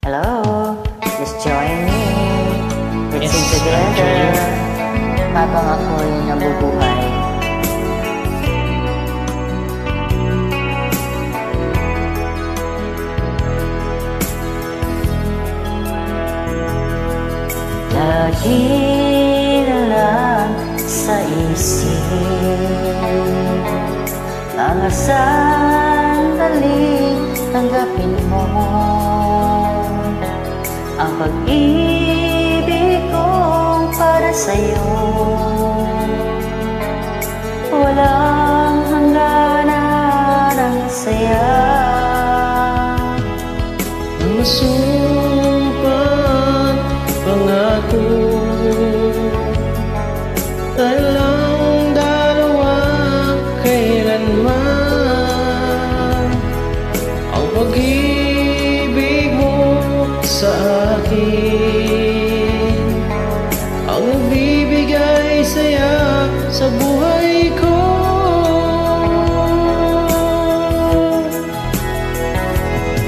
Hello, just join me. Let's Yes, sing together I'm habang ako'y nabubuhay. Lagi na lang sa isip mga sandaling tanggapin mo ang pag-ibig kong para sa'yo. Walang hangganan ang saya. Masumpan pangako tayong dalawa kailanman. Ang pag-ibig mo sa akin ang nagbibigay saya sa buhay ko.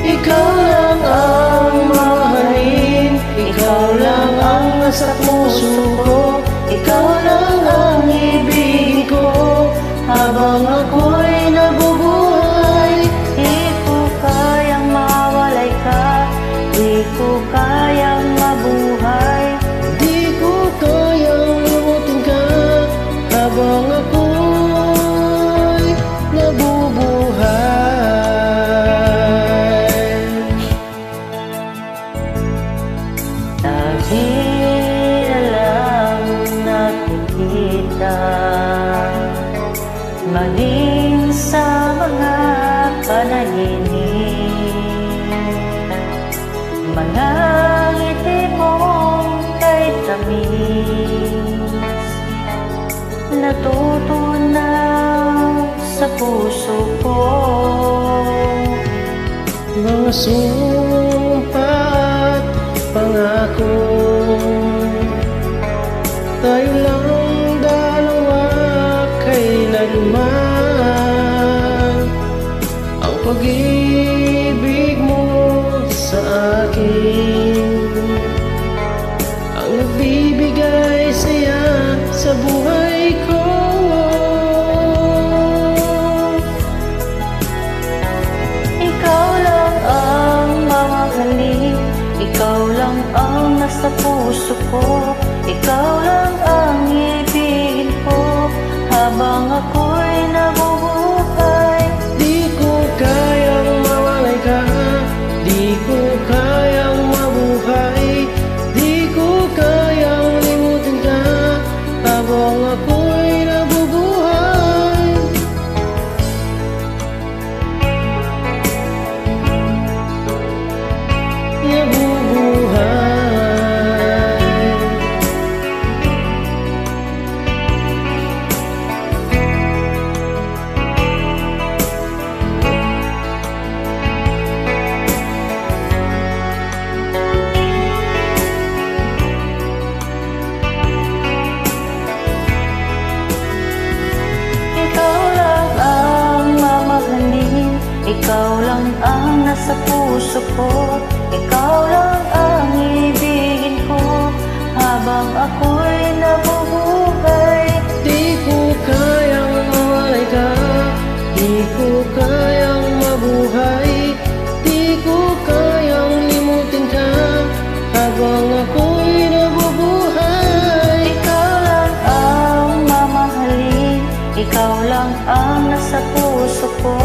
Ikaw lang ang mahalin, ikaw lang ang nasa puso ko, ikaw lang ang ibig ko habang ako'y nabubuhay. Di ko kayang mawalay ka, di ko kayang mabuhay. Di ko kayang limutin ka habang ako'y nabubuhay. Lagi na lang nakikita maging sa mga panaginip, mga ngiti mong kay tamis natutunaw sa puso ko. Mga sumpa at pangako tayo lang dalawa kailanman. Ang pag-ibig mo sa akin ang nagbibigay saya sa buhay ko. Ikaw lang ang mamahalin, ikaw lang ang nasa puso ko, ikaw lang ang ibigin ko habang ako'y nabubuhay. Di ko kayang mawalay ka, di ko kayang mabuhay, di ko kayang limutin ka habang ako'y nabubuhay. Nabubuhay. Ikaw lang ang mamahalin, ikaw lang ang nasa puso ko, ikaw lang ang ibigin ko habang ako'y nabubuhay. Di ko kayang mawalay ka, di ko kayang mabuhay, di ko kayang limutin ka habang ako'y nabubuhay. Ikaw lang ang mamahalin, ikaw lang ang nasa puso ko,